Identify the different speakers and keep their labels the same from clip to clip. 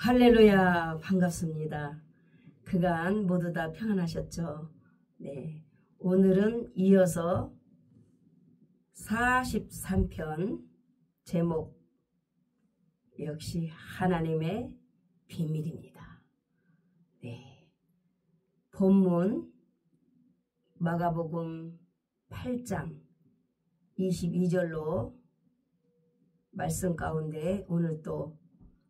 Speaker 1: 할렐루야, 반갑습니다. 그간 모두 다 평안하셨죠? 네, 오늘은 이어서 43편 제목 역시 하나님의 비밀입니다. 네, 본문 마가복음 8장 22절로 말씀 가운데 오늘 또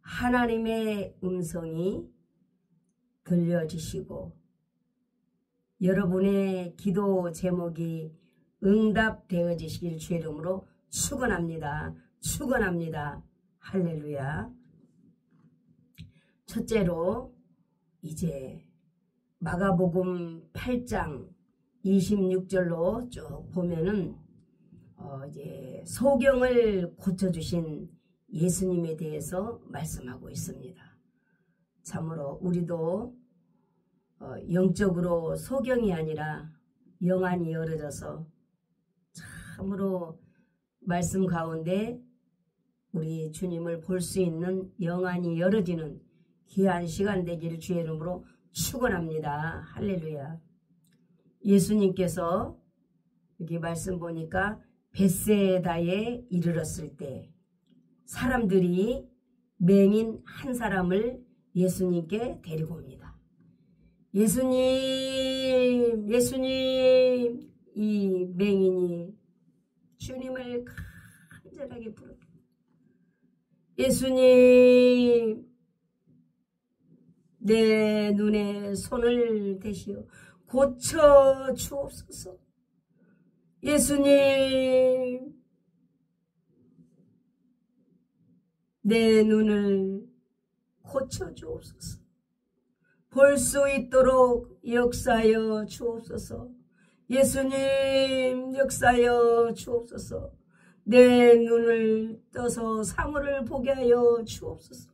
Speaker 1: 하나님의 음성이 들려지시고 여러분의 기도 제목이 응답되어지시길 주의 이름으로 축원합니다. 축원합니다. 할렐루야. 첫째로 이제 마가복음 8장 26절로 쭉 보면은 이제 소경을 고쳐주신 예수님에 대해서 말씀하고 있습니다. 참으로 우리도 영적으로 소경이 아니라 영안이 열어져서 참으로 말씀 가운데 우리 주님을 볼 수 있는 영안이 열어지는 귀한 시간 되기를 주의 이름으로 축원합니다. 할렐루야. 예수님께서 여기 말씀 보니까 벳세다에 이르렀을 때 사람들이 맹인 한 사람을 예수님께 데리고 옵니다. 예수님, 예수님. 이 맹인이 주님을 간절하게 부릅니다. 예수님, 내 눈에 손을 대시어 고쳐 주옵소서. 예수님, 내 눈을 고쳐 주옵소서. 볼 수 있도록 역사하여 주옵소서. 예수님, 역사하여 주옵소서. 내 눈을 떠서 사물을 보게 하여 주옵소서.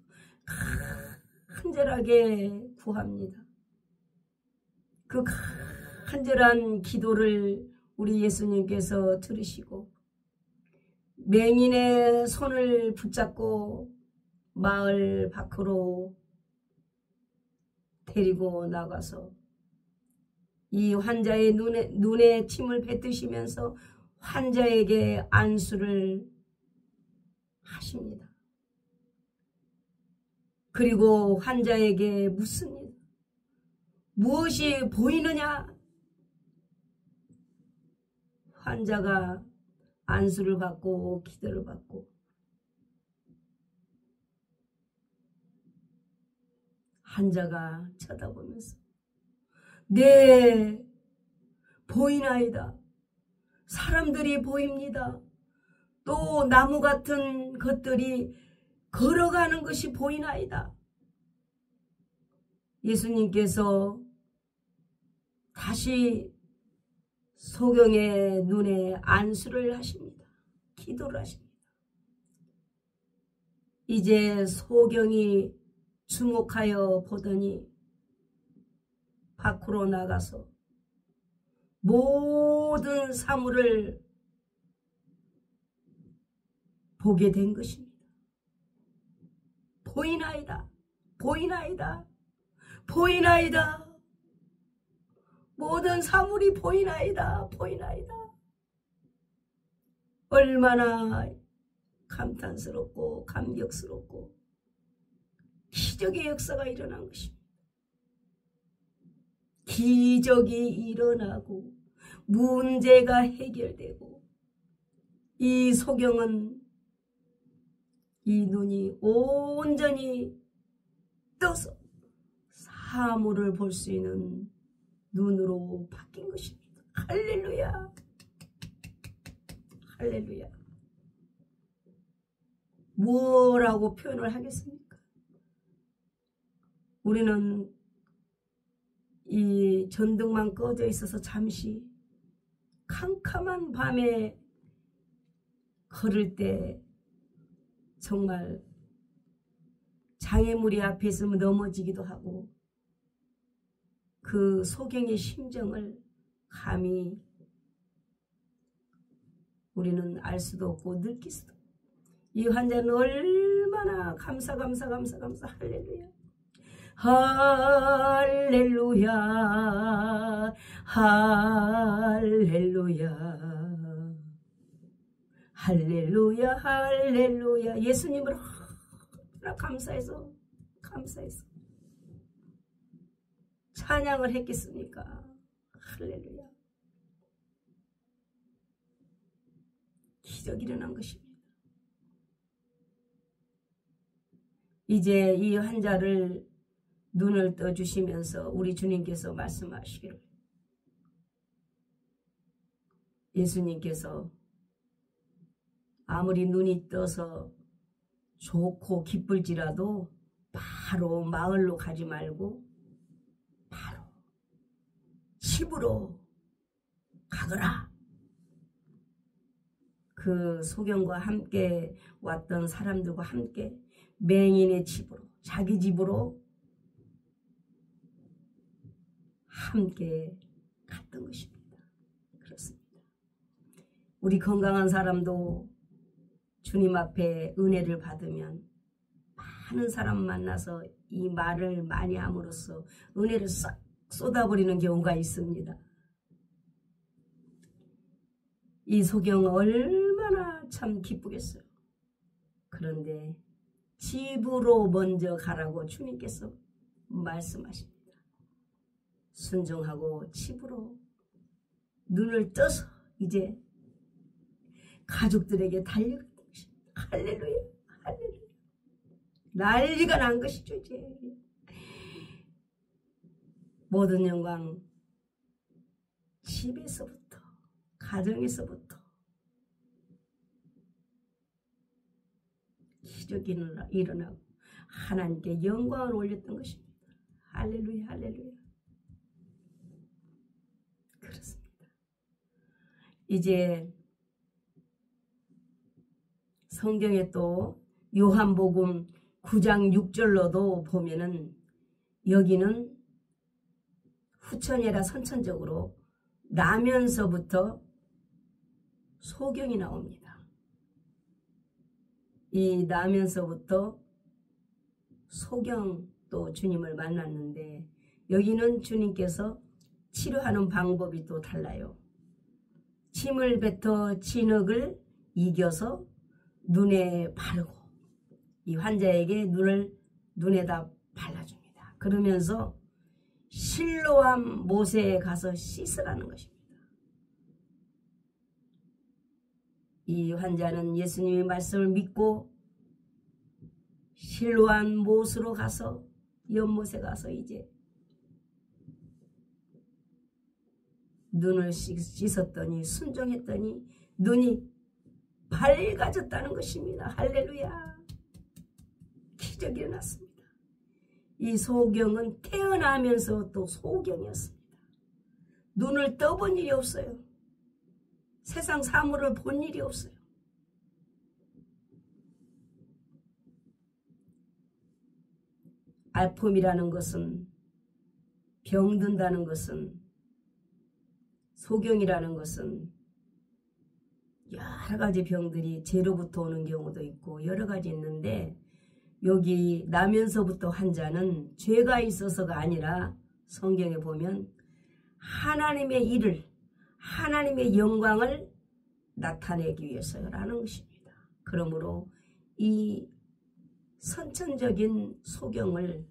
Speaker 1: 간절하게 구합니다. 그 간절한 기도를 우리 예수님께서 들으시고 맹인의 손을 붙잡고 마을 밖으로 데리고 나가서 이 환자의 눈에 침을 뱉으시면서 환자에게 안수를 하십니다. 그리고 환자에게 묻습니다. 무엇이 보이느냐? 환자가 안수를 받고 기도를 받고 환자가 쳐다보면서 네, 보이나이다. 사람들이 보입니다. 또 나무 같은 것들이 걸어가는 것이 보이나이다. 예수님께서 다시 소경의 눈에 안수를 하십니다. 기도를 하십니다. 이제 소경이 주목하여 보더니 밖으로 나가서 모든 사물을 보게 된 것입니다. 보이나이다. 보이나이다. 보이나이다. 모든 사물이 보이나이다. 보이나이다. 얼마나 감탄스럽고 감격스럽고 기적의 역사가 일어난 것입니다. 기적이 일어나고 문제가 해결되고 이 소경은 이 눈이 온전히 떠서 사물을 볼 수 있는 눈으로 바뀐 것입니다. 할렐루야. 할렐루야. 뭐라고 표현을 하겠습니까? 우리는 이 전등만 꺼져 있어서 잠시 캄캄한 밤에 걸을 때 정말 장애물이 앞에 있으면 넘어지기도 하고 그 소경의 심정을 감히 우리는 알 수도 없고 느낄 수도 없고 이 환자는 얼마나 얼마나 감사 할렐루야. 할렐루야 할렐루야 할렐루야 할렐루야. 예수님을 얼마나 감사해서 찬양을 했겠습니까? 할렐루야. 기적이 일어난 것입니다. 이제 이 환자를 눈을 떠주시면서 우리 주님께서 말씀하시기를, 예수님께서 아무리 눈이 떠서 좋고 기쁠지라도 바로 마을로 가지 말고 바로 집으로 가거라. 그 소경과 함께 왔던 사람들과 함께 맹인의 집으로, 자기 집으로 함께 갔던 것입니다. 그렇습니다. 우리 건강한 사람도 주님 앞에 은혜를 받으면 많은 사람 만나서 이 말을 많이 함으로써 은혜를 싹 쏟아버리는 경우가 있습니다. 이 소경은 얼마나 참 기쁘겠어요. 그런데 집으로 먼저 가라고 주님께서 말씀하십니다. 순종하고 집으로 눈을 떠서 이제 가족들에게 달려갔던 것입니다. 할렐루야 할렐루야. 난리가 난 것이죠. 이제 모든 영광 집에서부터, 가정에서부터 기적이 일어나고 하나님께 영광을 올렸던 것입니다. 할렐루야 할렐루야. 그렇습니다. 이제 성경에 또 요한복음 9장 6절로도 보면은 여기는 후천이라 선천적으로 나면서부터 소경이 나옵니다. 이 나면서부터 소경 또 주님을 만났는데 여기는 주님께서 치료하는 방법이 또 달라요. 침을 뱉어 진흙을 이겨서 눈에 바르고 이 환자에게 눈에다 발라줍니다. 그러면서 실로암 못에 가서 씻으라는 것입니다. 이 환자는 예수님의 말씀을 믿고 실로암 못으로 가서 연못에 가서 이제 눈을 씻었더니 순종했더니 눈이 밝아졌다는 것입니다. 할렐루야. 기적이 일어났습니다. 이 소경은 태어나면서 또 소경이었습니다. 눈을 떠본 일이 없어요. 세상 사물을 본 일이 없어요. 아픔이라는 것은, 병든다는 것은, 소경이라는 것은 여러 가지 병들이 죄로부터 오는 경우도 있고 여러 가지 있는데, 여기 나면서부터 환자는 죄가 있어서가 아니라 성경에 보면 하나님의 일을, 하나님의 영광을 나타내기 위해서라는 것입니다. 그러므로 이 선천적인 소경을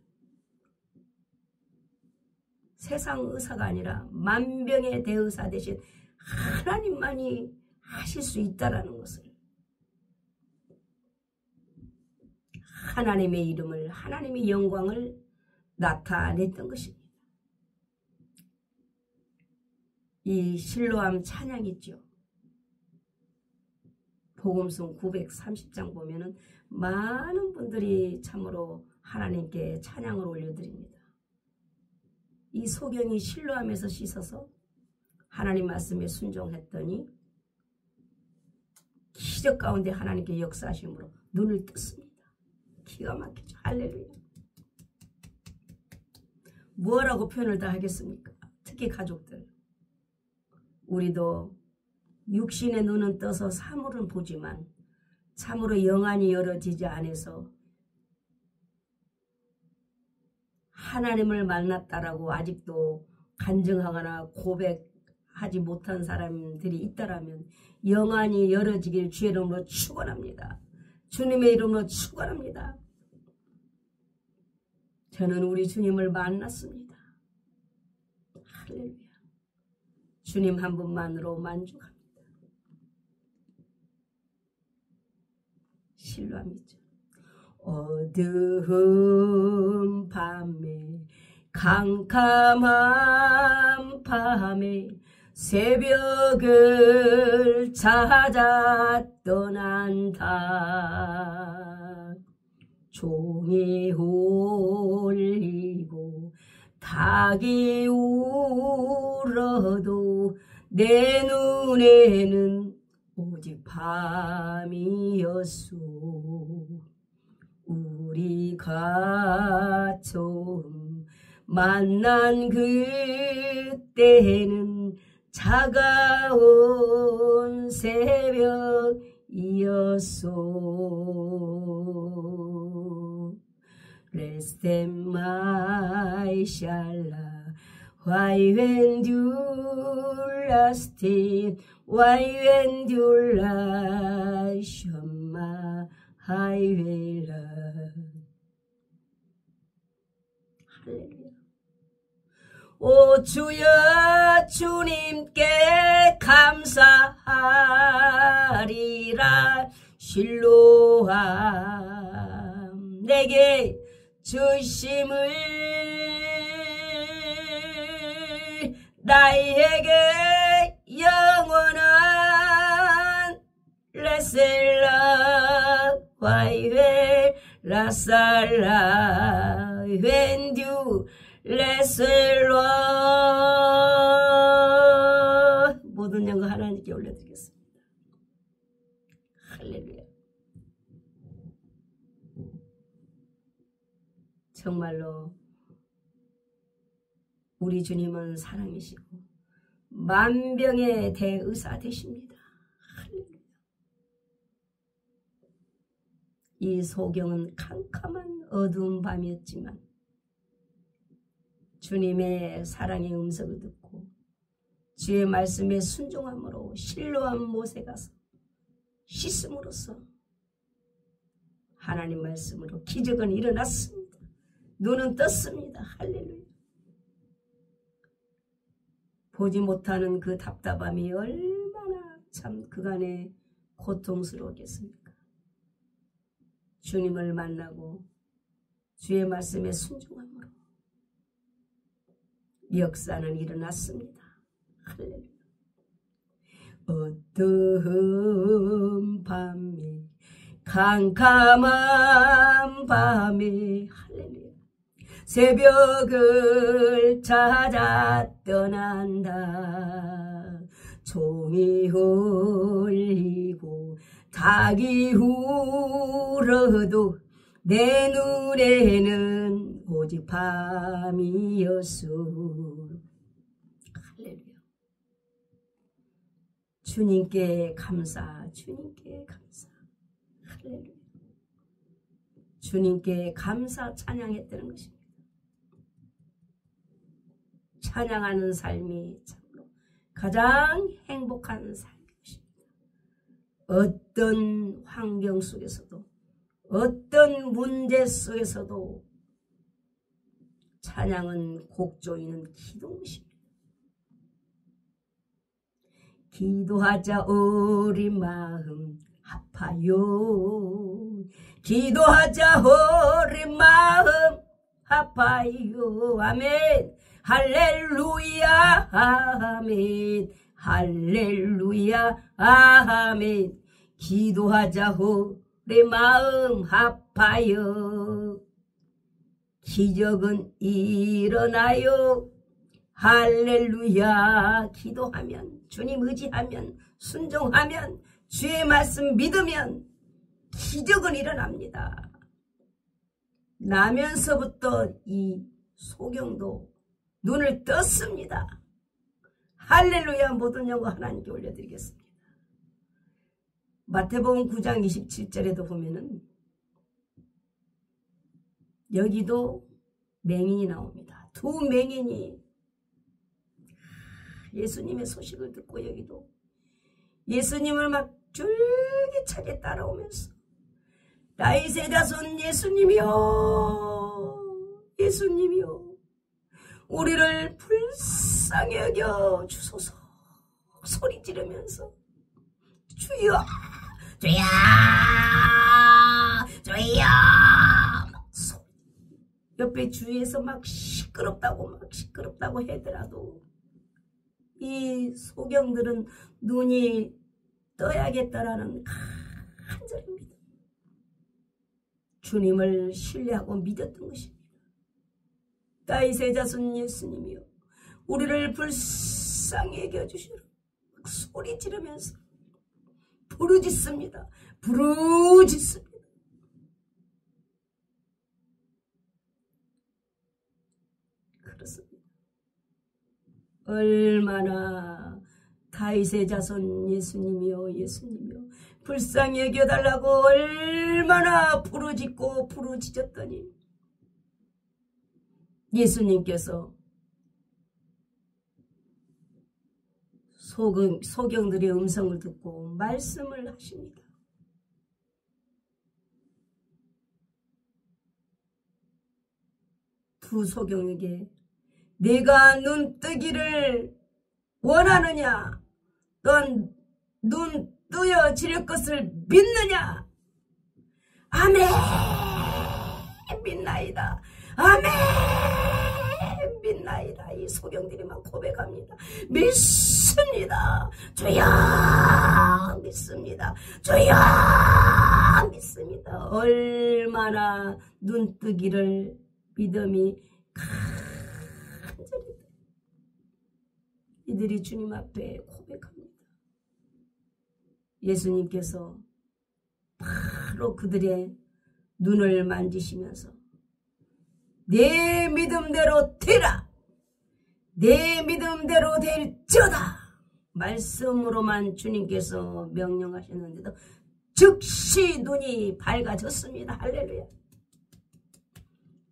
Speaker 1: 세상 의사가 아니라 만병의 대의사 대신 하나님만이 하실 수 있다라는 것을, 하나님의 이름을, 하나님의 영광을 나타냈던 것입니다. 이 실로암 찬양 있죠. 복음송 930장 보면은 많은 분들이 참으로 하나님께 찬양을 올려드립니다. 이 소경이 실로암에서 씻어서 하나님 말씀에 순종했더니 기적 가운데 하나님께 역사하심으로 눈을 떴습니다. 기가 막히죠. 할렐루야. 뭐라고 표현을 다 하겠습니까? 특히 가족들. 우리도 육신의 눈은 떠서 사물은 보지만 참으로 영안이 열어지지 않아서 하나님을 만났다라고 아직도 간증하거나 고백하지 못한 사람들이 있다라면 영안이 열어지길 주의 이름으로 축원합니다. 주님의 이름으로 축원합니다. 저는 우리 주님을 만났습니다. 할렐루야. 주님 한 분만으로 만족합니다. 신뢰합니다. 어두운 밤에 캄캄한 밤에 새벽을 찾아 떠난다. 종이 울리고 닭이 울어도 내 눈에는 오직 밤이었소. 우리가 처음 만난 그때는 차가운 새벽이었소. Rest in my shala, why when you last in, why when you last my highway love. 할렐루야. 오 주여 주님께 감사하리라. 실로함 내게 주심을 나에게 영원한 레셀라 와이웨 라살라 웬듀 레셀라. 모든 영광 하나님께 올려드리겠습니다. 할렐루야. 정말로 우리 주님은 사랑이시고 만병의 대의사 되십니다. 할렐루야. 이 소경은 캄캄한 어두운 밤이었지만 주님의 사랑의 음성을 듣고 주의 말씀에 순종함으로 실로암 못에 가서 씻음으로써 하나님 말씀으로 기적은 일어났습니다. 눈은 떴습니다. 할렐루야. 보지 못하는 그 답답함이 얼마나 참 그간에 고통스러웠겠습니까? 주님을 만나고 주의 말씀에 순종함으로 역사는 일어났습니다. 할렐루야. 어두운 밤에 캄캄한 밤에 할렐루야. 새벽을 찾아 떠난다. 종이 울리고 닭이 울어도 내 눈에는 오직 밤이었소. 할렐루야. 주님께 감사, 주님께 감사. 할렐루야. 주님께 감사 찬양했다는 것입니다. 찬양하는 삶이 참으로 가장 행복한 삶이십니다. 어떤 환경 속에서도 어떤 문제 속에서도 찬양은 곡조이는 기도입니다. 기도하자 우리 마음 아파요. 기도하자 우리 마음 아파요. 아멘. 할렐루야 아멘. 할렐루야 아멘. 기도하자 우리 마음 아파요. 기적은 일어나요. 할렐루야. 기도하면 주님 의지하면 순종하면 주의 말씀 믿으면 기적은 일어납니다. 나면서부터 이 소경도 눈을 떴습니다. 할렐루야. 모든 영광 하나님께 올려드리겠습니다. 마태복음 9장 27절에도 보면은 여기도 맹인이 나옵니다. 두 맹인이 예수님의 소식을 듣고 여기도 예수님을 막 줄기차게 따라오면서 다윗의 자손 예수님이여, 예수님이여, 우리를 불쌍히 여겨 주소서 소리 지르면서 주여, 주여, 주여. 옆에 주위에서 막 시끄럽다고 하더라도 이 소경들은 눈이 떠야겠다라는 간절입니다. 주님을 신뢰하고 믿었던 것입니다. 다윗의 자손 예수님이여, 우리를 불쌍히 여겨주시라 소리 지르면서 부르짖습니다. 부르짖습니다. 그렇습니다. 얼마나 다윗의 자손 예수님이여, 예수님이여, 불쌍히 여겨달라고 얼마나 부르짖고 부르짖었더니 예수님께서 소경들의 음성을 듣고 말씀을 하십니다. 두 소경에게 네가 눈 뜨기를 원하느냐? 넌 눈 뜨여질 것을 믿느냐? 아멘 믿나이다. 아멘 믿나이다. 이 소경들이 막 고백합니다. 믿습니다. 주여 믿습니다. 주여 믿습니다. 얼마나 눈 뜨기를 믿음이 간절히 이들이 주님 앞에 고백합니다. 예수님께서 바로 그들의 눈을 만지시면서 내 믿음대로 되라, 내 믿음대로 될지어다 말씀으로만 주님께서 명령하셨는데도 즉시 눈이 밝아졌습니다. 할렐루야.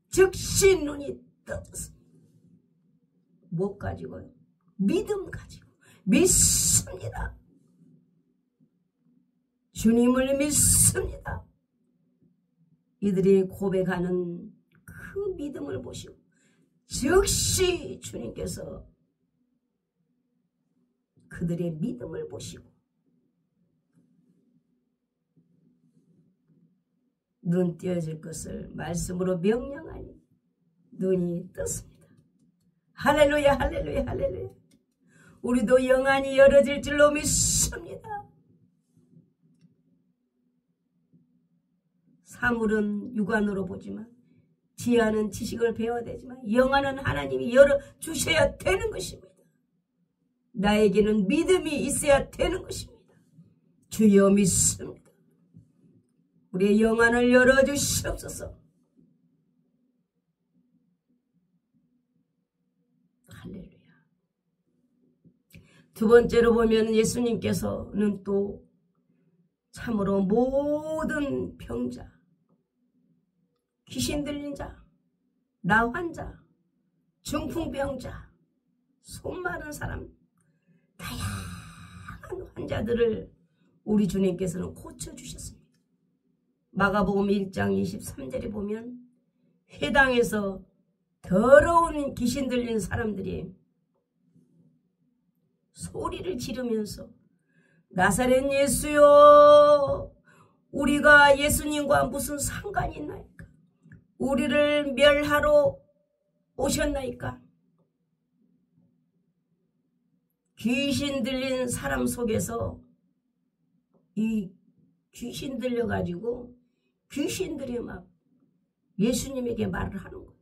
Speaker 1: 즉시 눈이 떠졌습니다. 뭐 가지고요? 믿음 가지고. 믿습니다. 주님을 믿습니다. 이들이 고백하는 그 믿음을 보시고 즉시 주님께서 그들의 믿음을 보시고 눈 띄어질 것을 말씀으로 명령하니 눈이 떴습니다. 할렐루야, 할렐루야, 할렐루야. 우리도 영안이 열어질 줄로 믿습니다. 사물은 육안으로 보지만 지혜는 지식을 배워야 되지만 영안은 하나님이 열어주셔야 되는 것입니다. 나에게는 믿음이 있어야 되는 것입니다. 주여 믿습니다. 우리의 영안을 열어주시옵소서. 할렐루야. 두 번째로 보면 예수님께서는 또 참으로 모든 병자, 귀신 들린 자, 나 환자, 중풍병자, 손 마른 사람, 다양한 환자들을 우리 주님께서는 고쳐주셨습니다. 마가복음 1장 23절에 보면 회당에서 더러운 귀신 들린 사람들이 소리를 지르면서 나사렛 예수여, 우리가 예수님과 무슨 상관이 있나이까? 우리를 멸하러 오셨나이까? 귀신 들린 사람 속에서 이 귀신 들려가지고 귀신들이 막 예수님에게 말을 하는 거예요.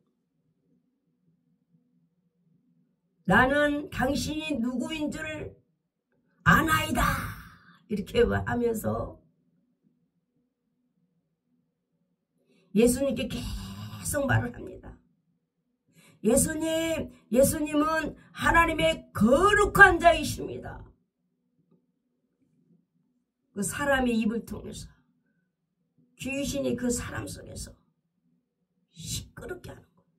Speaker 1: 나는 당신이 누구인 줄 아나이다. 이렇게 하면서 예수님께 계속 말을 합니다. 예수님은 하나님의 거룩한 자이십니다. 그 사람의 입을 통해서 귀신이 그 사람 속에서 시끄럽게 하는 거예요.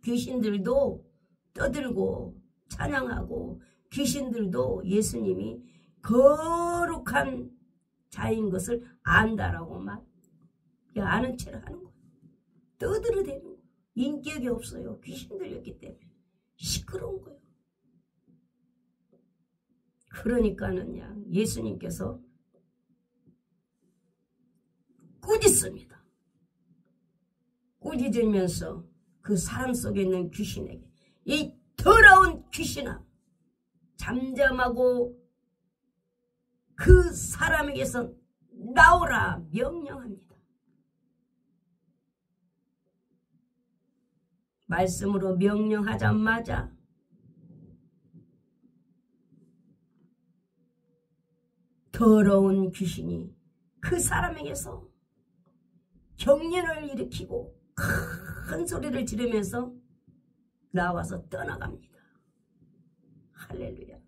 Speaker 1: 귀신들도 떠들고 찬양하고 귀신들도 예수님이 거룩한 자인 것을 안다라고 막 아는 채로 하는 거예요. 떠들어대는 거예요. 인격이 없어요. 귀신들이었기 때문에 시끄러운 거예요. 그러니까는 예수님께서 꾸짖습니다. 꾸짖으면서 그 사람 속에 있는 귀신에게 이 더러운 귀신아 잠잠하고 그 사람에게서 나오라 명령합니다. 말씀으로 명령하자마자 더러운 귀신이 그 사람에게서 경련을 일으키고 큰 소리를 지르면서 나와서 떠나갑니다. 할렐루야.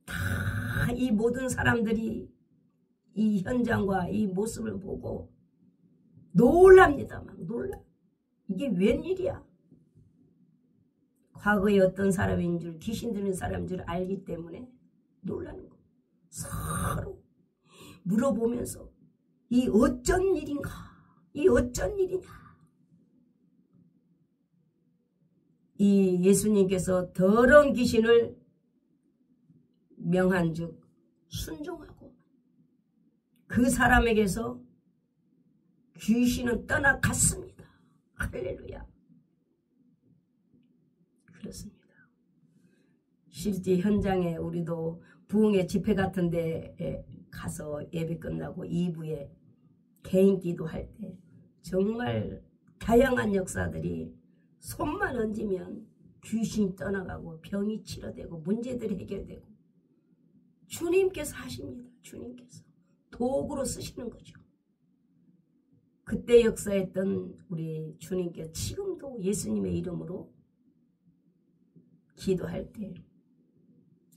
Speaker 1: 다 이 모든 사람들이 이 현장과 이 모습을 보고 놀랍니다. 막 놀라. 이게 웬일이야. 과거에 어떤 사람인 줄 귀신 들린 사람인 줄 알기 때문에 놀라는 거. 서로 물어보면서 이 어쩐 일인가? 이 어쩐 일이냐? 이 예수님께서 더러운 귀신을 명한즉 순종하고 그 사람에게서 귀신은 떠나갔습니다. 할렐루야. 그렇습니다. 실제 현장에 우리도 부흥회 집회 같은 데에 가서 예배 끝나고 2부에 개인 기도할 때 정말 다양한 역사들이 손만 얹으면 귀신이 떠나가고 병이 치료되고 문제들이 해결되고 주님께서 하십니다. 주님께서 도구로 쓰시는 거죠. 그때 역사했던 우리 주님께서 지금도 예수님의 이름으로 기도할 때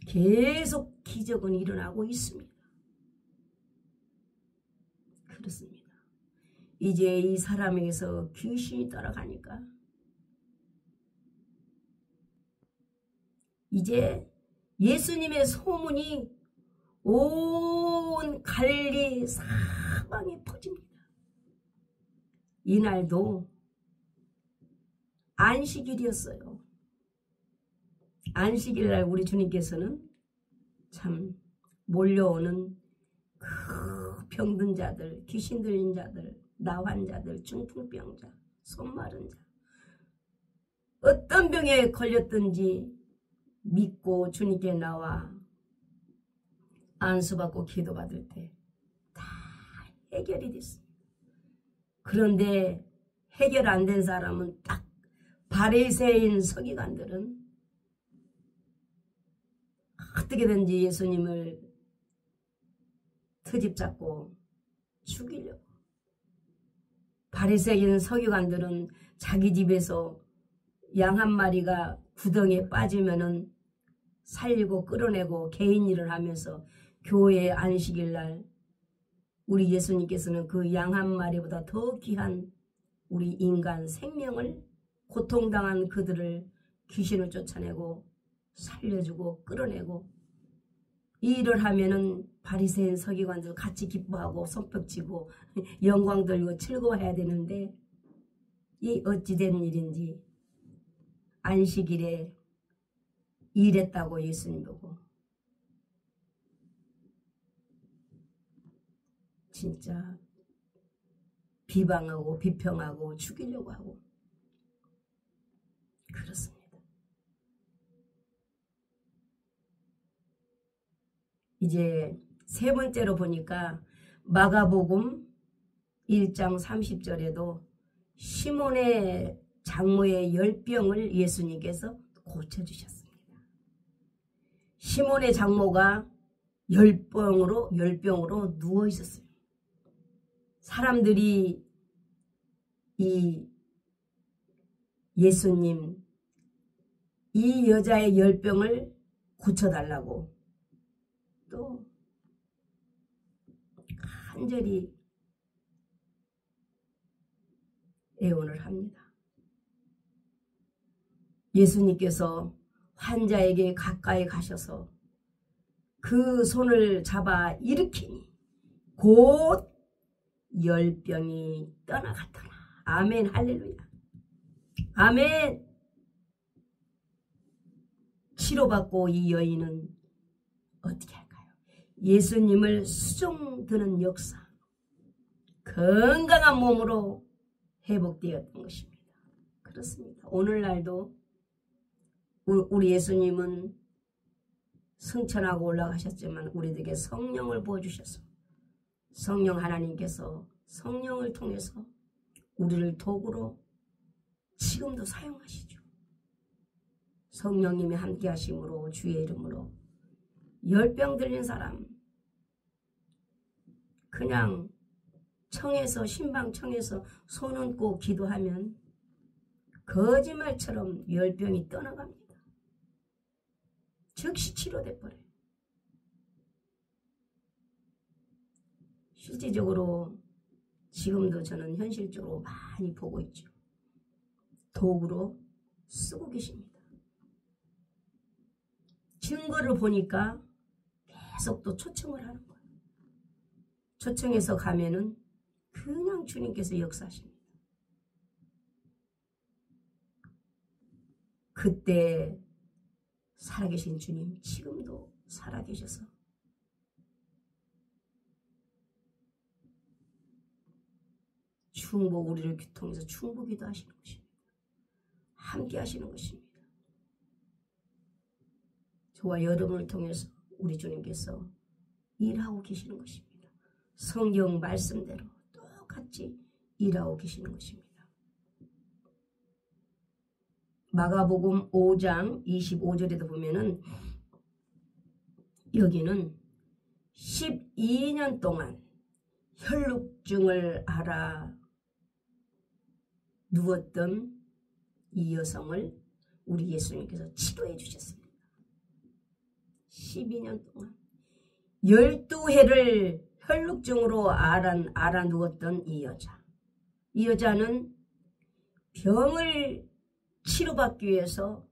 Speaker 1: 계속 기적은 일어나고 있습니다. 그렇습니다. 이제 이 사람에게서 귀신이 떠나가니까 이제 예수님의 소문이 온 갈릴리 사방에 퍼집니다. 이날도 안식일이었어요. 안식일날 우리 주님께서는 참 몰려오는 그 병든 자들, 귀신 들린 자들, 나환자들, 중풍병자, 손 마른 자 어떤 병에 걸렸든지 믿고 주님께 나와 안수받고 기도받을 때 다 해결이 됐습니다. 그런데 해결 안 된 사람은 딱 바리새인 서기관들은 어떻게든지 예수님을 트집 잡고 죽이려고. 바리새인 서기관들은 자기 집에서 양 한 마리가 구덩이에 빠지면은 살리고 끌어내고 개인 일을 하면서 교회 안식일 날 우리 예수님께서는 그 양 한 마리보다 더 귀한 우리 인간 생명을 고통당한 그들을 귀신을 쫓아내고 살려주고 끌어내고 이 일을 하면은 바리새인 서기관들 같이 기뻐하고 손뼉치고 영광 돌리고 즐거워해야 되는데 이 어찌된 일인지 안식일에 일했다고 예수님 보고 진짜 비방하고 비평하고 죽이려고 하고 그렇습니다. 이제 세 번째로 보니까 마가복음 1장 30절에도 시몬의 장모의 열병을 예수님께서 고쳐주셨습니다. 시몬의 장모가 열병으로 누워 있었어요. 사람들이 이 예수님 이 여자의 열병을 고쳐달라고 또 간절히 애원을 합니다. 예수님께서 환자에게 가까이 가셔서 그 손을 잡아 일으키니 곧 열병이 떠나갔더라. 아멘. 할렐루야. 아멘. 치료받고 이 여인은 어떻게 할까요? 예수님을 수종드는 역사, 건강한 몸으로 회복되었던 것입니다. 그렇습니다. 오늘날도 우리 예수님은 승천하고 올라가셨지만 우리들에게 성령을 부어주셔서 성령 하나님께서 성령을 통해서 우리를 도구로 지금도 사용하시죠. 성령님이 함께 하심으로 주의 이름으로 열병 들린 사람 그냥 청에서 신방청에서 손 얹고 기도하면 거짓말처럼 열병이 떠나갑니다. 즉시 치료돼 버려요. 실질적으로 지금도 저는 현실적으로 많이 보고 있죠. 도구로 쓰고 계십니다. 증거를 보니까 계속 또 초청을 하는 거예요. 초청해서 가면은 그냥 주님께서 역사하십니다. 그때 살아계신 주님 지금도 살아계셔서 충복 우리를 통해서 충복기도 하시는 것입니다. 함께 하시는 것입니다. 저와 여러분을 통해서 우리 주님께서 일하고 계시는 것입니다. 성경 말씀대로 똑같이 일하고 계시는 것입니다. 마가복음 5장 25절에도 보면은 여기는 12년 동안 혈루증을 앓아 누웠던 이 여성을 우리 예수님께서 치료해 주셨습니다. 12년 동안 12해를 혈루증으로 앓아 누웠던 이 여자. 이 여자는 병을 치료받기 위해서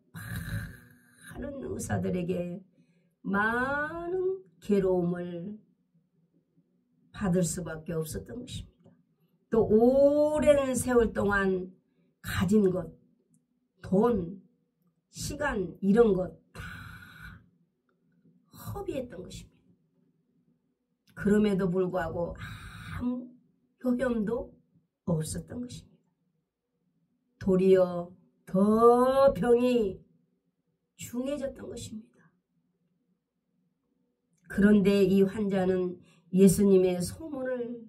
Speaker 1: 많은 의사들에게 많은 괴로움을 받을 수밖에 없었던 것입니다. 또 오랜 세월 동안 가진 것, 돈, 시간 이런 것 다 허비했던 것입니다. 그럼에도 불구하고 아무 효험도 없었던 것입니다. 도리어 더 병이 중해졌던 것입니다. 그런데 이 환자는 예수님의 소문을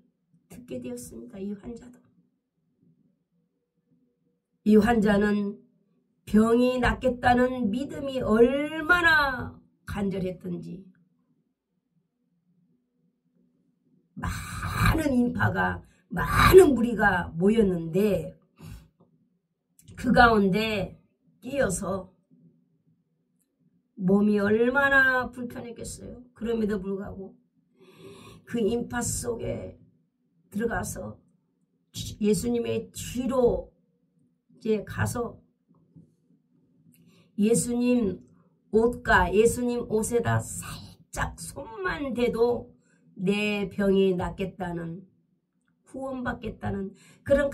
Speaker 1: 듣게 되었습니다. 이 환자는 병이 낫겠다는 믿음이 얼마나 간절했던지 많은 인파가 많은 무리가 모였는데 그 가운데 끼어서 몸이 얼마나 불편했겠어요. 그럼에도 불구하고 그 인파 속에 들어가서 예수님의 뒤로 이제 가서 예수님 옷과 예수님 옷에다 살짝 손만 대도 내 병이 낫겠다는 구원받겠다는 그런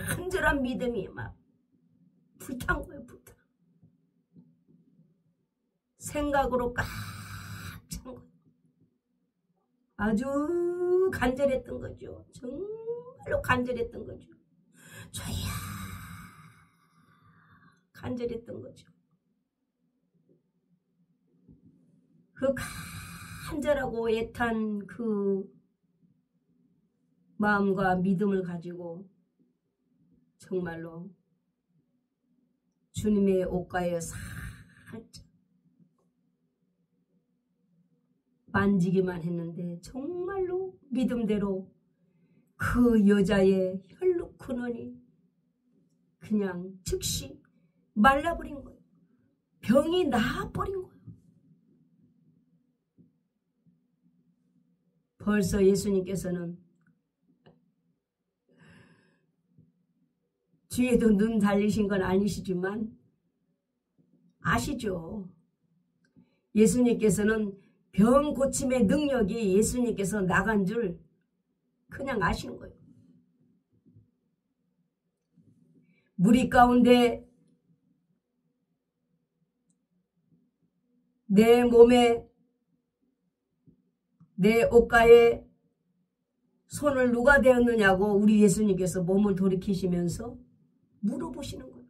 Speaker 1: 간절한 믿음이 막 불탄 거예요. 불탄. 생각으로 꽉 찬 거예요. 아주 간절했던 거죠. 정말로 간절했던 거죠. 저야 간절했던 거죠. 그 간절하고 애탄 그 마음과 믿음을 가지고 정말로 주님의 옷가에 살짝 만지기만 했는데 정말로 믿음대로 그 여자의 혈육 근원이 그냥 즉시 말라버린 거예요. 병이 나아버린 거예요. 벌써 예수님께서는 뒤에도 눈 달리신 건 아니시지만 아시죠? 예수님께서는 병 고침의 능력이 예수님께서 나간 줄 그냥 아시는 거예요. 무리 가운데 내 몸에 내 옷가에 손을 누가 대었느냐고 우리 예수님께서 몸을 돌이키시면서 물어보시는 거예요.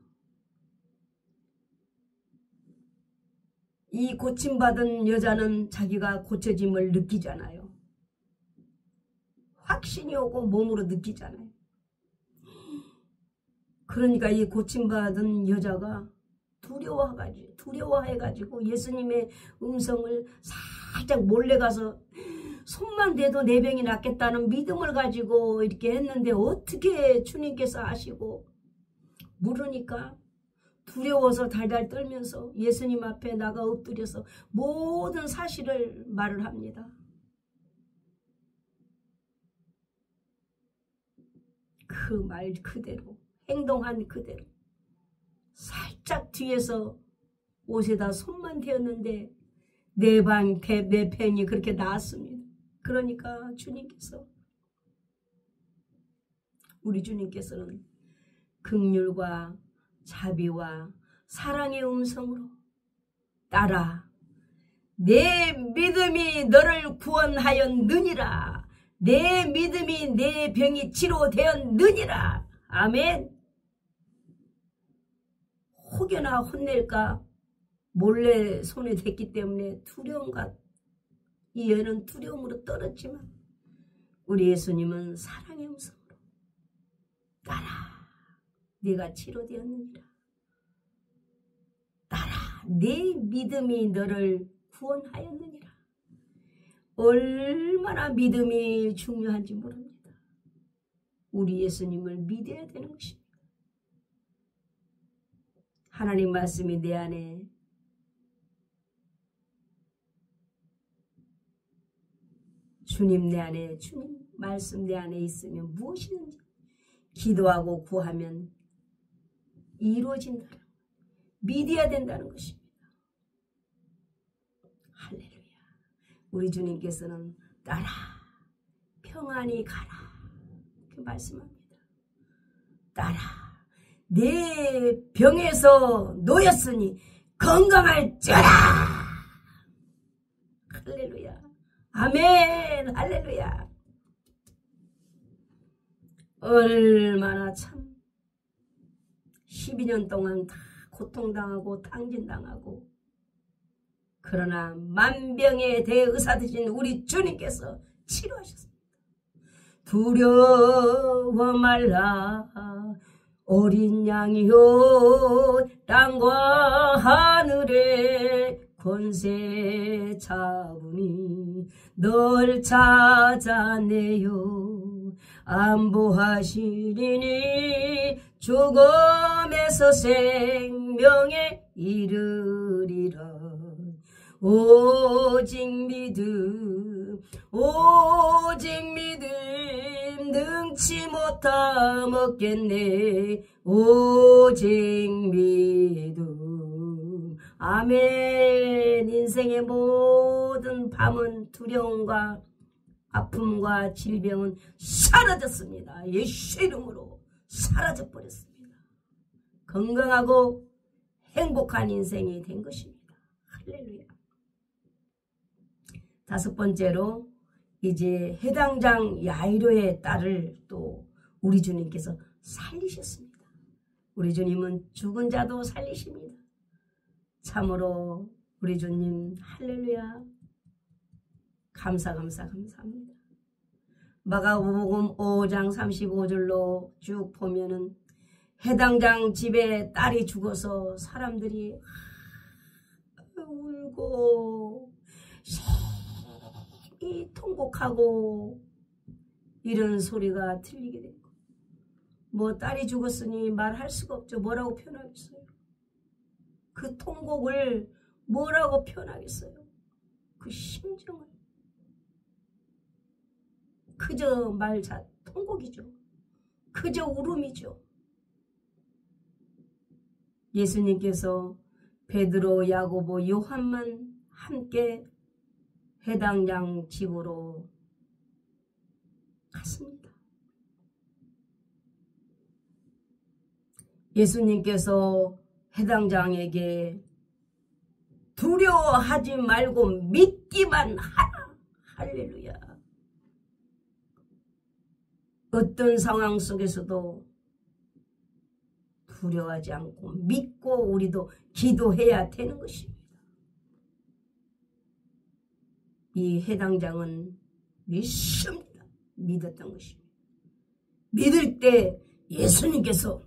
Speaker 1: 이 고침받은 여자는 자기가 고쳐짐을 느끼잖아요. 확신이 오고 몸으로 느끼잖아요. 그러니까 이 고침받은 여자가 두려워해가지고 예수님의 음성을 살짝 몰래 가서 손만 대도 내 병이 낫겠다는 믿음을 가지고 이렇게 했는데 어떻게 주님께서 아시고 물으니까 두려워서 달달 떨면서 예수님 앞에 나가 엎드려서 모든 사실을 말을 합니다. 그 말 그대로 행동한 그대로 살짝 뒤에서 옷에다 손만 대었는데 내 팬이 그렇게 나았습니다. 그러니까 주님께서 우리 주님께서는 긍휼과 자비와 사랑의 음성으로 딸아 내 믿음이 너를 구원하였느니라. 내 믿음이 내 병이 치료되었느니라. 아멘. 혹여나 혼낼까 몰래 손에 댔기 때문에 이 여는 두려움으로 떨었지만 우리 예수님은 사랑의 음성으로 딸아 네가 치료되었느니라. 딸아 내 믿음이 너를 구원하였느니라. 얼마나 믿음이 중요한지 모릅니다. 우리 예수님을 믿어야 되는 것입니다. 하나님 말씀이 내 안에 주님 내 안에 주님 말씀 내 안에 있으면 무엇이든지 기도하고 구하면 이루어진다. 믿어야 된다는 것입니다. 할렐루야. 우리 주님께서는 딸아 평안히 가라 그 말씀합니다. 딸아 내 병에서 놓였으니 건강할지어다. 할렐루야. 아멘. 할렐루야. 얼마나 참 12년 동안 다 고통당하고 탕진당하고 그러나 만병의 대의사 되신 우리 주님께서 치료하셨습니다. 두려워 말라 어린 양이요 땅과 하늘에 권세 잡으니 널 찾아내요 안보하시리니 죽음에서 생명에 이르리라. 오직 믿음 능치 못함 없겠네. 오직 믿음. 아멘. 인생의 모든 밤은 두려움과 아픔과 질병은 사라졌습니다. 예수 이름으로 사라져 버렸습니다. 건강하고 행복한 인생이 된 것입니다. 할렐루야. 다섯 번째로 이제 해당장 야이로의 딸을 또 우리 주님께서 살리셨습니다. 우리 주님은 죽은 자도 살리십니다. 참으로 우리 주님 할렐루야. 감사합니다. 마가복음 5장 35절로 쭉 보면은 해당장 집에 딸이 죽어서 사람들이 울고 이 통곡하고 이런 소리가 들리게 되고 뭐 딸이 죽었으니 말할 수가 없죠. 뭐라고 표현하겠어요? 그 통곡을 뭐라고 표현하겠어요? 그 심정을 그저 통곡이죠. 그저 울음이죠. 예수님께서 베드로, 야고보, 요한만 함께 회당장 집으로 갔습니다. 예수님께서 회당장에게 두려워하지 말고 믿기만 하라. 할렐루야. 어떤 상황 속에서도 두려워하지 않고 믿고 우리도 기도해야 되는 것입니다. 이 회당장은 믿습니다. 믿었던 것입니다. 믿을 때 예수님께서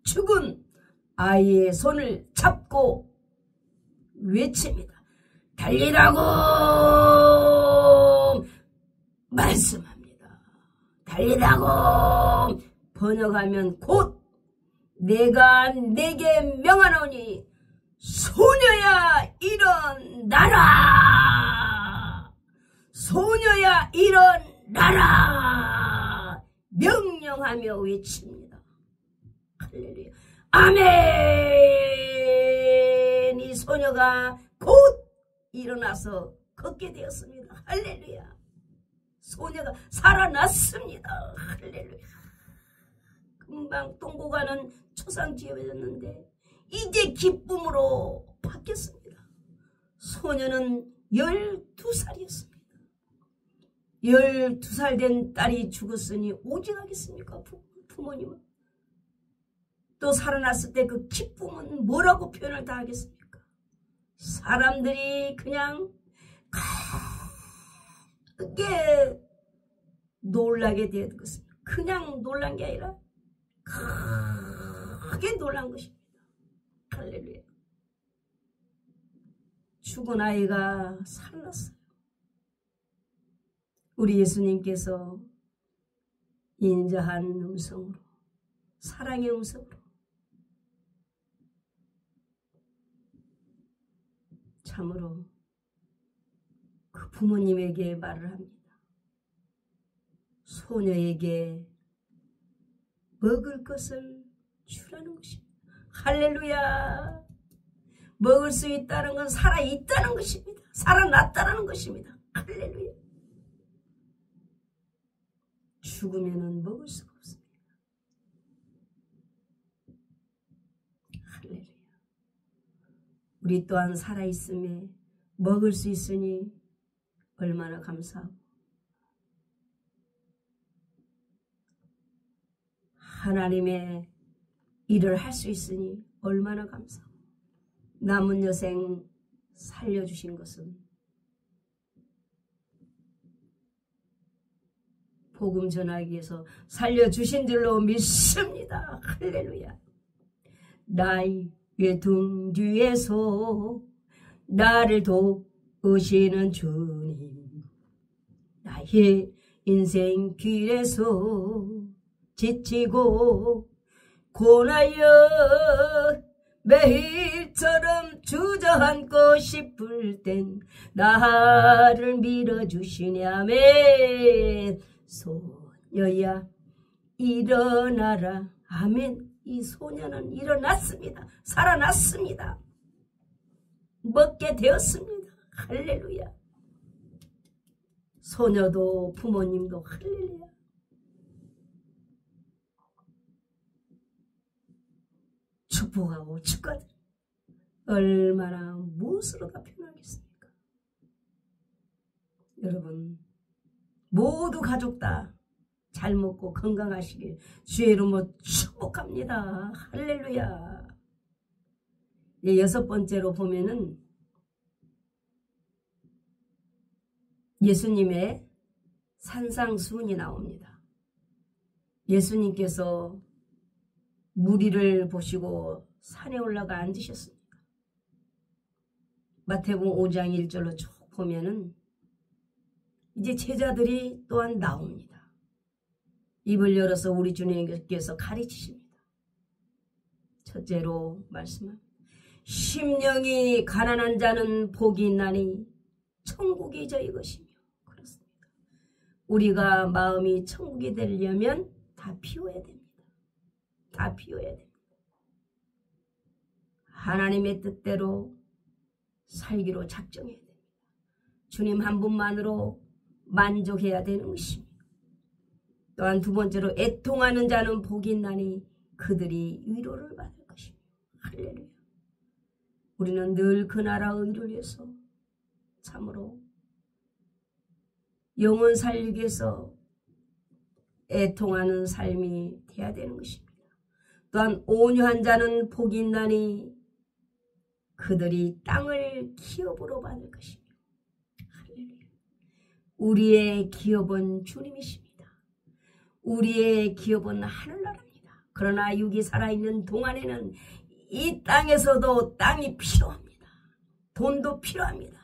Speaker 1: 죽은 아이의 손을 잡고 외칩니다. 달리라고 말씀합니다. 달리라고 번역하면 곧 내가 내게 명하노니 소녀야 일어나라. 소녀야 일어나라. 명령하며 외칩니다. 할렐루야. 아멘. 이 소녀가 곧 일어나서 걷게 되었습니다. 할렐루야. 소녀가 살아났습니다. 할렐루야. 금방 동고 가는 초상집이었는데 이제 기쁨으로 바뀌었습니다. 소녀는 12살이었습니다. 12살 된 딸이 죽었으니 오직하겠습니까? 부모님은. 또 살아났을 때 그 기쁨은 뭐라고 표현을 다 하겠습니까? 사람들이 그냥 크게 놀라게 되었습니다. 그냥 놀란 게 아니라 크게 놀란 것입니다. 할렐루야. 죽은 아이가 살았어요. 우리 예수님께서 인자한 음성으로, 사랑의 음성으로 참으로 그 부모님에게 말을 합니다. 소녀에게 먹을 것을 주라는 것입니다. 할렐루야. 먹을 수 있다는 건 살아있다는 것입니다. 살아났다는 것입니다. 할렐루야. 죽으면 먹을 수가 없습니다. 할렐루야. 우리 또한 살아있음에 먹을 수 있으니 얼마나 감사하고, 하나님의 일을 할 수 있으니 얼마나 감사하고, 남은 여생 살려주신 것은 복음 전하기 위해서 살려주신 줄로 믿습니다. 할렐루야. 나의 등 뒤에서 나를 도우시는 주님, 나의 인생 길에서 지치고 고나여 매일처럼 주저앉고 싶을 땐 나를 밀어주시냐면 소녀야 일어나라. 아멘. 이 소녀는 일어났습니다. 살아났습니다. 먹게 되었습니다. 할렐루야. 소녀도 부모님도 할렐루야. 축복하고 축하드립니다. 얼마나 무엇으로 다 표현하겠습니까? 여러분 모두 가족 다 잘 먹고 건강하시길 주의 이름으로 축복합니다. 할렐루야. 여섯 번째로 보면은 예수님의 산상수훈이 나옵니다. 예수님께서 무리를 보시고 산에 올라가 앉으셨습니다. 마태복음 5장 1절로 쭉 보면은 이제 제자들이 또한 나옵니다. 입을 열어서 우리 주님께서 가르치십니다. 첫째로 말씀합니다. 심령이 가난한 자는 복이 있나니 천국이 저희 것이며. 그렇습니다. 우리가 마음이 천국이 되려면 다 비워야 됩니다. 다 비워야 됩니다. 하나님의 뜻대로 살기로 작정해야 됩니다. 주님 한 분만으로 만족해야 되는 것입니다. 또한 두 번째로 애통하는 자는 복이 있나니 그들이 위로를 받을 것입니다. 할렐루야. 우리는 늘 그 나라 의를 위해서 참으로 영혼 살리기 위해서 애통하는 삶이 돼야 되는 것입니다. 또한 온유한 자는 복이 있나니 그들이 땅을 기업으로 받을 것입니다. 할렐루야. 우리의 기업은 주님이십니다. 우리의 기업은 하늘나라입니다. 그러나 육이 살아있는 동안에는 이 땅에서도 땅이 필요합니다. 돈도 필요합니다.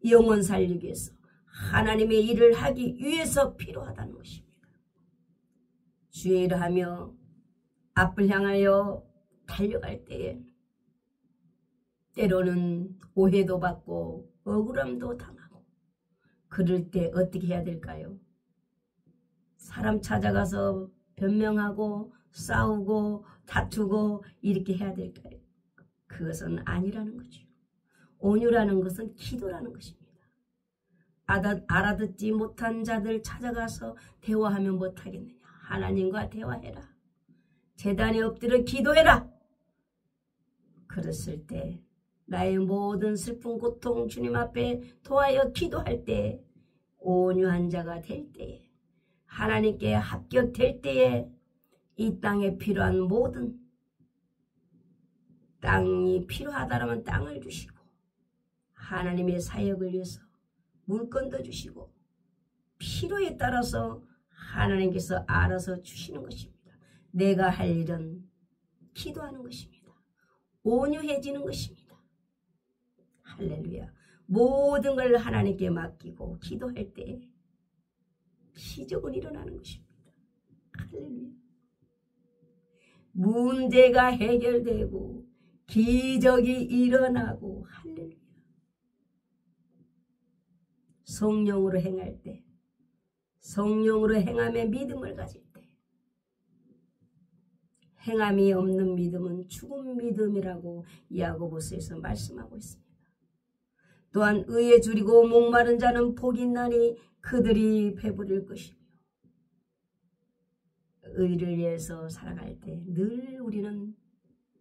Speaker 1: 영혼 살리기 위해서 하나님의 일을 하기 위해서 필요하다는 것입니다. 주의 일을 하며 앞을 향하여 달려갈 때에 때로는 오해도 받고 억울함도 당하고 그럴 때 어떻게 해야 될까요? 사람 찾아가서 변명하고 싸우고 다투고 이렇게 해야 될까요? 그것은 아니라는 거죠. 온유라는 것은 기도라는 것입니다. 알아듣지 못한 자들 찾아가서 대화하면 못하겠느냐. 하나님과 대화해라. 제단에 엎드려 기도해라. 그랬을 때 나의 모든 슬픈 고통 주님 앞에 도하여 기도할 때 온유한 자가 될 때에 하나님께 합격될 때에 이 땅에 필요한 모든 땅이 필요하다면 땅을 주시고 하나님의 사역을 위해서 물건도 주시고 필요에 따라서 하나님께서 알아서 주시는 것입니다. 내가 할 일은 기도하는 것입니다. 온유해지는 것입니다. 할렐루야. 모든 걸 하나님께 맡기고 기도할 때 기적은 일어나는 것입니다. 할렐루야. 문제가 해결되고 기적이 일어나고 할렐루야. 성령으로 행할 때 성령으로 행함에 믿음을 가질 때 행함이 없는 믿음은 죽은 믿음이라고 야고보서에서 말씀하고 있습니다. 또한 의에 줄이고 목마른 자는 복이 있나니 그들이 배부를 것이며 의를 위해서 살아갈 때 늘 우리는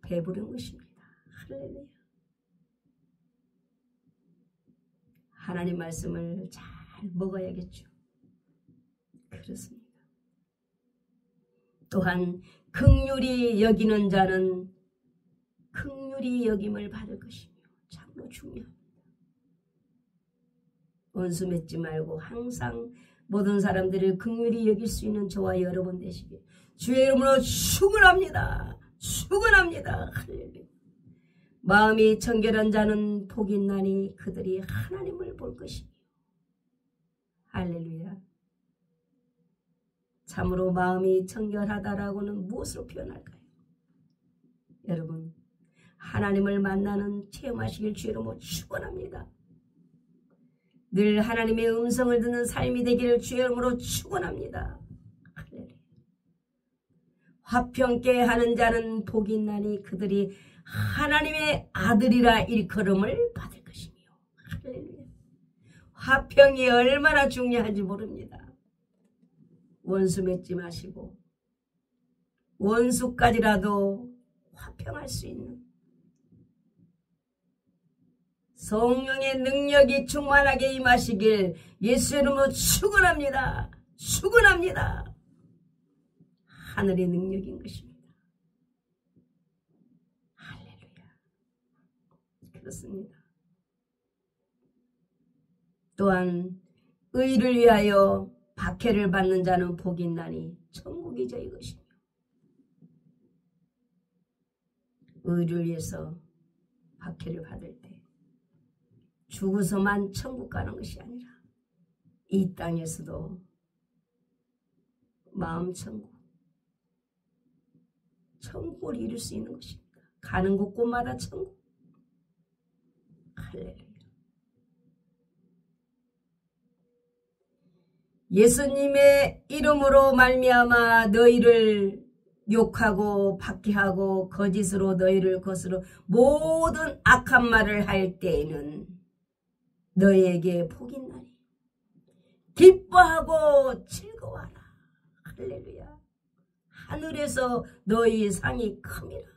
Speaker 1: 배부른 것입니다. 할렐루야. 하나님 말씀을 잘 먹어야겠죠. 그렇습니다. 또한 긍휼히 여기는 자는 긍휼히 여김을 받을 것이며 참으로 중요합니다. 원수 맺지 말고 항상 모든 사람들을 긍휼히 여길 수 있는 저와 여러분 되시길 주의 이름으로 축원합니다. 축원합니다. 할렐루야. 마음이 청결한 자는 복이 있나니 그들이 하나님을 볼 것이며 할렐루야. 참으로 마음이 청결하다라고는 무엇으로 표현할까요? 여러분 하나님을 만나는 체험하시길 주의 이름으로 축원합니다. 늘 하나님의 음성을 듣는 삶이 되기를 주의 이름으로 축원합니다. 할렐루야. 화평케 하는 자는 복이 있나니 그들이 하나님의 아들이라 일컬음을 받을 것이며 할렐루야. 화평이 얼마나 중요한지 모릅니다. 원수 맺지 마시고 원수까지라도 화평할 수 있는 성령의 능력이 충만하게 임하시길 예수 이름으로 축원합니다. 축원합니다. 하늘의 능력인 것입니다. 할렐루야. 그렇습니다. 또한 의를 위하여 박해를 받는 자는 복이 있나니 천국이 저희 것이며 의를 위해서 박해를 받을 때 죽어서만 천국 가는 것이 아니라 이 땅에서도 마음 천국을 이룰 수 있는 것입니다. 가는 곳곳마다 천국. 할렐루야. 예수님의 이름으로 말미암아 너희를 욕하고 박해하고 거짓으로 너희를 거스러 모든 악한 말을 할 때에는 너희에게 복이 나리. 기뻐하고 즐거워하라. 할렐루야. 하늘에서 너희 상이 큽니다.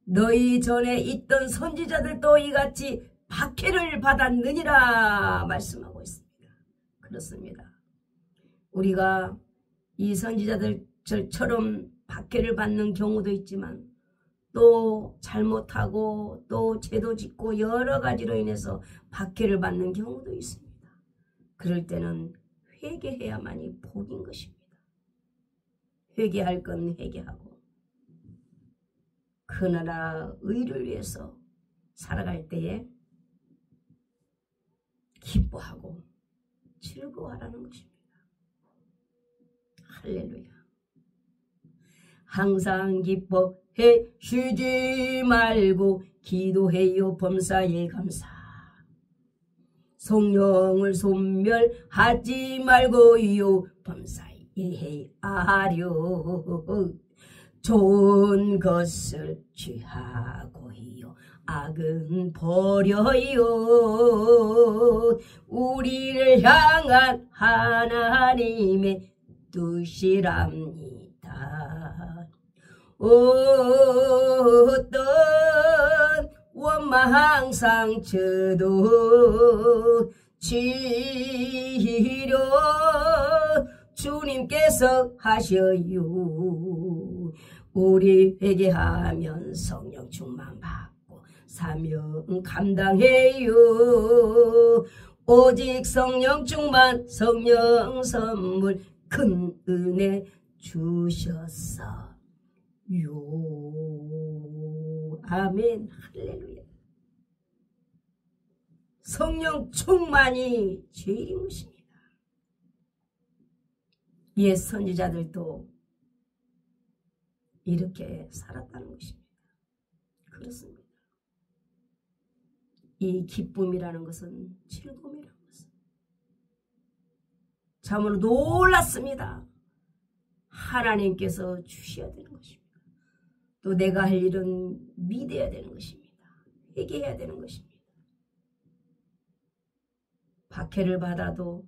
Speaker 1: 너희 전에 있던 선지자들도 이같이 박해를 받았느니라 말씀하고 있습니다. 그렇습니다. 우리가 이 선지자들처럼 박해를 받는 경우도 있지만 또 잘못하고 또 죄도 짓고 여러 가지로 인해서 박해를 받는 경우도 있습니다. 그럴 때는 회개해야만이 복인 것입니다. 회개할 건 회개하고 그 나라 의를 위해서 살아갈 때에 기뻐하고 즐거워하라는 것입니다. 할렐루야. 항상 기뻐해 쉬지 말고 기도해요 범사에 감사. 성령을 소멸하지 말고요 범사에 하려. 좋은 것을 취하고요 악은 버려요. 우리를 향한 하나님의 뜻이랍니다. 어떤 원망 상처도 치료 주님께서 하셔요. 우리 회개하면 성령 충만 받고 사명 감당해요. 오직 성령 충만 성령 선물 큰 은혜 주셨어요. 아멘. 할렐루야. 성령 충만이 죄인 것입니다. 옛 선지자들도 이렇게 살았다는 것입니다. 그렇습니다. 이 기쁨이라는 것은 즐거움이라는 것은 참으로 놀랐습니다. 하나님께서 주셔야 되는 것입니다. 또 내가 할 일은 믿어야 되는 것입니다. 회개해야 되는 것입니다. 박해를 받아도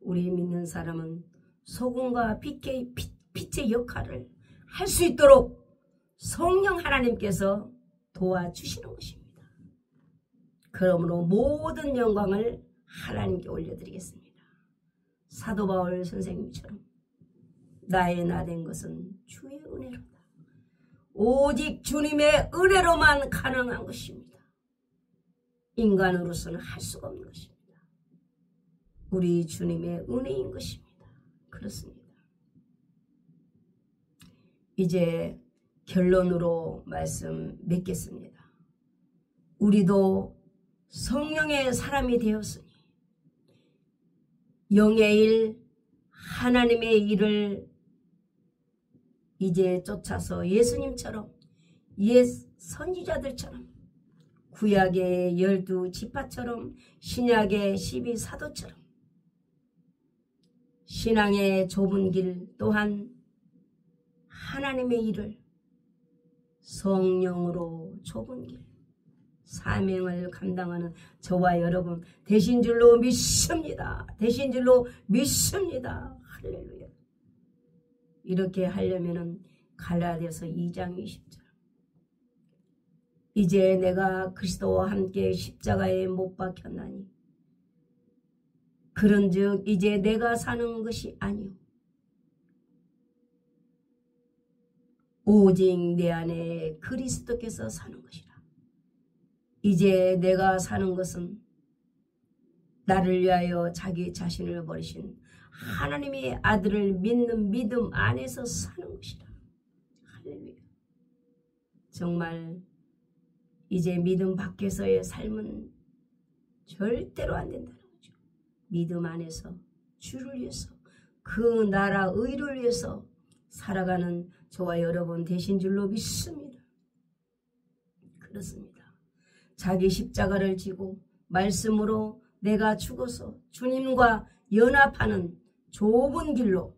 Speaker 1: 우리 믿는 사람은 소금과 빛의 역할을 할 수 있도록 성령 하나님께서 도와주시는 것입니다. 그러므로 모든 영광을 하나님께 올려드리겠습니다. 사도 바울 선생님처럼 나의 나 된 것은 주의 은혜로다. 오직 주님의 은혜로만 가능한 것입니다. 인간으로서는 할 수가 없는 것입니다. 우리 주님의 은혜인 것입니다. 그렇습니다. 이제 결론으로 말씀 맺겠습니다. 우리도 성령의 사람이 되었으니 영의 일, 하나님의 일을 이제 쫓아서 예수님처럼 옛 선지자들처럼 구약의 12지파처럼 신약의 12사도처럼 신앙의 좁은 길 또한 하나님의 일을 성령으로 좁은 길 사명을 감당하는 저와 여러분 되신 줄로 믿습니다. 되신 줄로 믿습니다. 할렐루야. 이렇게 하려면은 갈라디아서 2장 20절 이제 내가 그리스도와 함께 십자가에 못 박혔나니 그런즉 이제 내가 사는 것이 아니요 오직 내 안에 그리스도께서 사는 것이라. 이제 내가 사는 것은 나를 위하여 자기 자신을 버리신 하나님의 아들을 믿는 믿음 안에서 사는 것이라. 할렐루야. 정말 이제 믿음 밖에서의 삶은 절대로 안 된다는 거죠. 믿음 안에서 주를 위해서 그 나라 의를 위해서 살아가는 저와 여러분 되신 줄로 믿습니다. 그렇습니다. 자기 십자가를 지고 말씀으로 내가 죽어서 주님과 연합하는 좁은 길로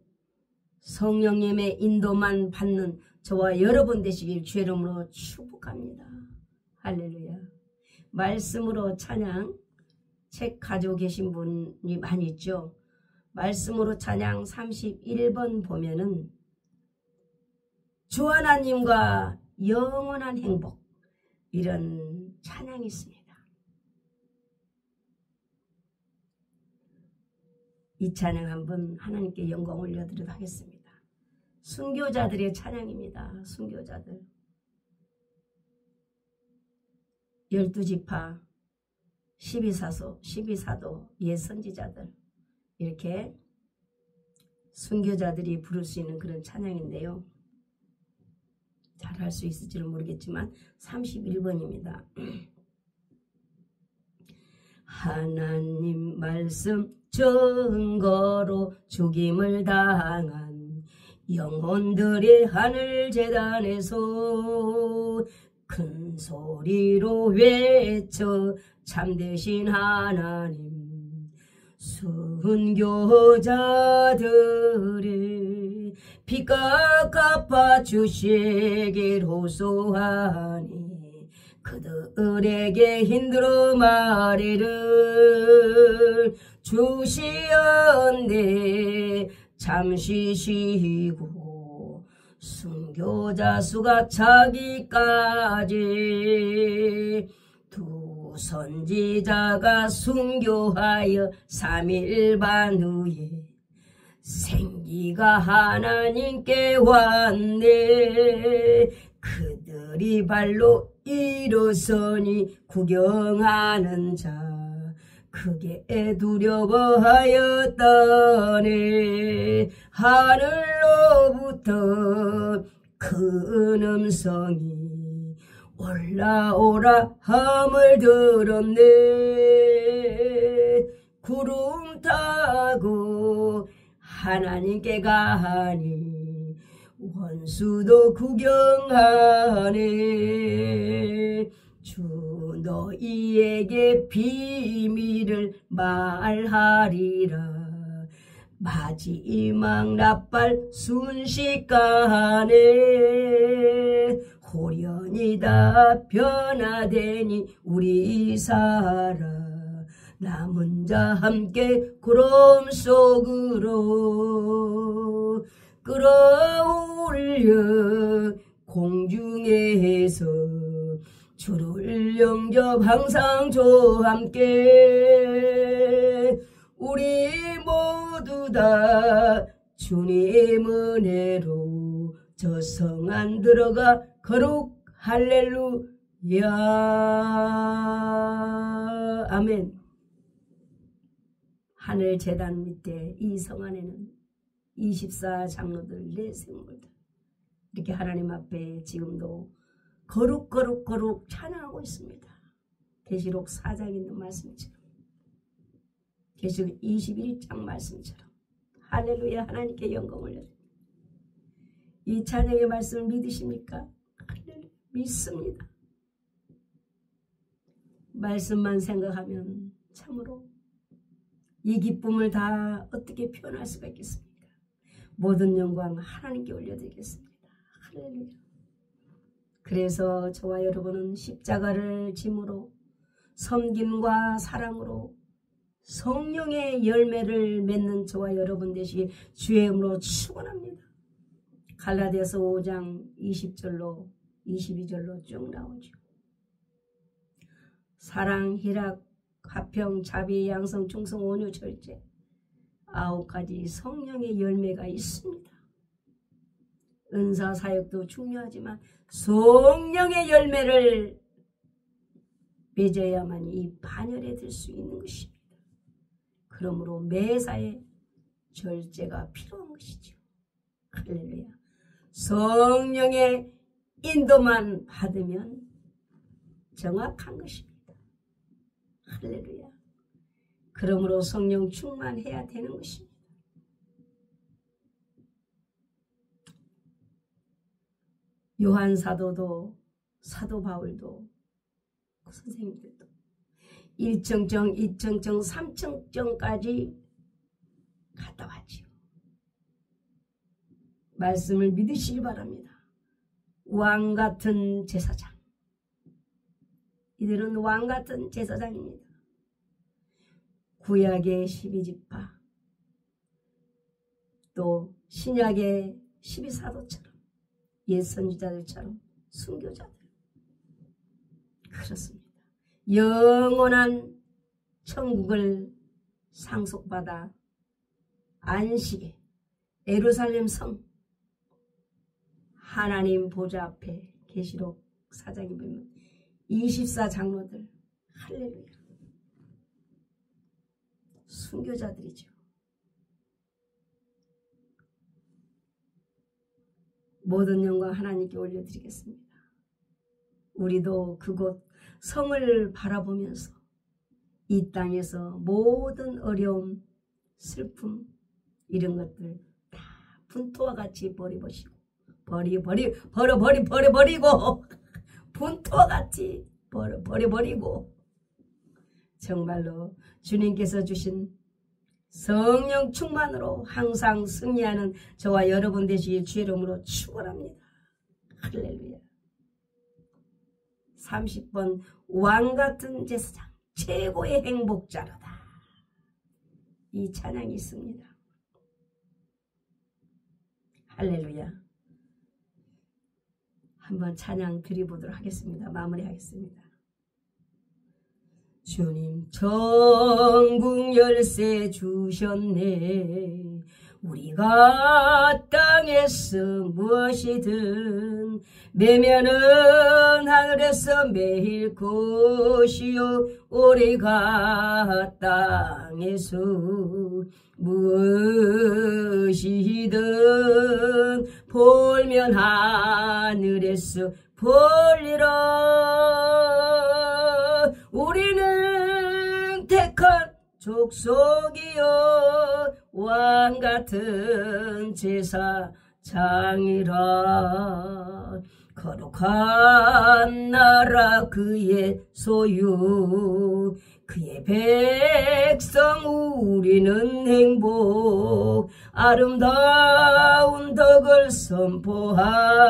Speaker 1: 성령님의 인도만 받는 저와 여러분 되시길 주의 이름으로 축복합니다. 할렐루야. 말씀으로 찬양 책 가지고 계신 분이 많이 있죠. 말씀으로 찬양 31번 보면은 주 하나님과 영원한 행복, 이런 찬양이 있습니다. 이 찬양 한번 하나님께 영광 올려드리도록 하겠습니다. 순교자들의 찬양입니다. 순교자들 12지파 12사도 예선지자들, 이렇게 순교자들이 부를 수 있는 그런 찬양인데요. 잘할 수 있을지는 모르겠지만 31번입니다. 하나님 말씀 증거로 죽임을 당한 영혼들의 하늘 제단에서 큰 소리로 외쳐 참되신 하나님, 순교자들의 피가 갚아주시길 호소하니 그들에게 힘들어 말이를 주시었네. 잠시 쉬고 순교자 수가 차기까지 두 선지자가 순교하여 3일 반 후에 생기가 하나님께 왔네. 그들이 발로 일어서니 구경하는 자 크게 두려워하였다네. 하늘로부터 큰 음성이 올라오라 함을 들었네. 구름 타고 하나님께 가니 원수도 구경하네. 주 너희에게 비밀을 말하리라. 마지막 납발 순식간에 호련히 다 변화되니 우리 살아. 남은 자 함께 구름 속으로 끌어올려 공중에서 주를 영접 항상 저와 함께. 우리 모두 다 주님 은혜로 저 성 안 들어가 거룩 할렐루야. 아멘. 하늘 제단 밑에 이 성 안에는 24장로들 내 생물들 이렇게 하나님 앞에 지금도 거룩 찬양하고 있습니다. 계시록 4장에 있는 말씀처럼, 계시록 21장 말씀처럼. 할렐루야. 하나님께 영광 올려드립니다. 이 찬양의 말씀을 믿으십니까? 할렐루야. 믿습니다. 말씀만 생각하면 참으로 이 기쁨을 다 어떻게 표현할 수가 있겠습니까? 모든 영광 하나님께 올려드리겠습니다. 할렐루야. 그래서 저와 여러분은 십자가를 짐으로 섬김과 사랑으로 성령의 열매를 맺는 저와 여러분 되시기 주의 이름으로 축원합니다. 갈라디아서 5장 20절로 22절로 쭉 나오죠. 사랑, 희락, 화평, 자비, 양성, 충성, 온유, 절제 9가지 성령의 열매가 있습니다. 은사 사역도 중요하지만 성령의 열매를 맺어야만 이 반열에 들 수 있는 것입니다. 그러므로 매사에 절제가 필요한 것이죠. 할렐루야. 성령의 인도만 받으면 정확한 것입니다. 할렐루야. 그러므로 성령 충만해야 되는 것입니다. 요한 사도도 사도 바울도 그 선생님들도 1청정, 2청정, 3청정까지 갔다 왔지요. 말씀을 믿으시기 바랍니다. 왕같은 제사장. 이들은 왕같은 제사장입니다. 구약의 12지파, 또 신약의 12사도처럼, 옛 선지자들처럼 순교자들. 그렇습니다. 영원한 천국을 상속받아 안식에 예루살렘 성 하나님 보좌 앞에 계시록 4장에 보면 24장로들, 할렐루야, 순교자들이죠. 모든 영광 하나님께 올려드리겠습니다. 우리도 그곳 성을 바라보면서 이 땅에서 모든 어려움, 슬픔 이런 것들 다 분토와 같이 버리고 분토와 같이 버려버리고 정말로 주님께서 주신 성령 충만으로 항상 승리하는 저와 여러분 되시길 주의 이름으로 축원합니다. 할렐루야. 30번 왕같은 제사장, 최고의 행복자로다. 이 찬양이 있습니다. 할렐루야. 한번 찬양 드려보도록 하겠습니다. 마무리하겠습니다. 주님 천국 열쇠 주셨네. 우리가 땅에서 무엇이든 매면은 하늘에서 매일 것이요. 우리가 땅에서 무엇이든 볼면 하늘에서 볼리라. 우리는 택한 족속이여 왕같은 제사장이라. 거룩한 나라 그의 소유, 그의 백성 우리는 행복, 아름다운 덕을 선포하네.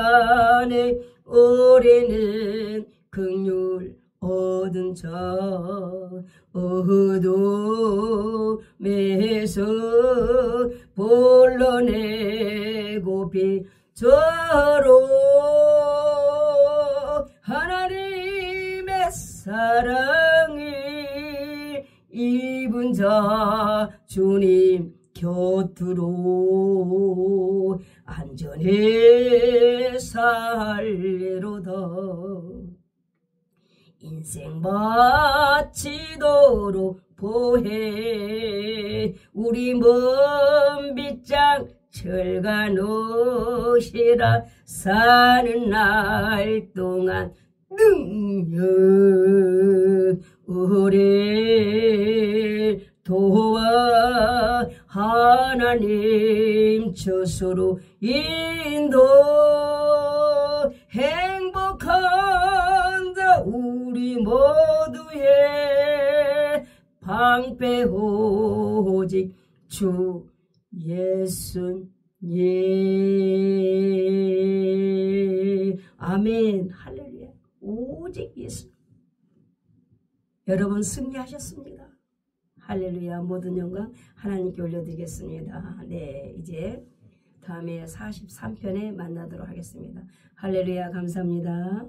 Speaker 1: 우리는 긍휼 얻은 자 어둠에서 불러내고 빛으로 하나님의 사랑을 입은 자 주님 곁으로 안전히 살리로다. 인생 바치도록 보혜 우리 먼 빗장 철간 옷이라. 사는 날 동안 능력 우리 도와 하나님 저소로 인도. 행복한 자 우리 모두의 방패 오직 주 예수님. 아멘. 할렐루야. 오직 예수. 여러분 승리하셨습니다. 할렐루야. 모든 영광 하나님께 올려드리겠습니다. 네, 이제 다음에 43편에 만나도록 하겠습니다. 할렐루야. 감사합니다.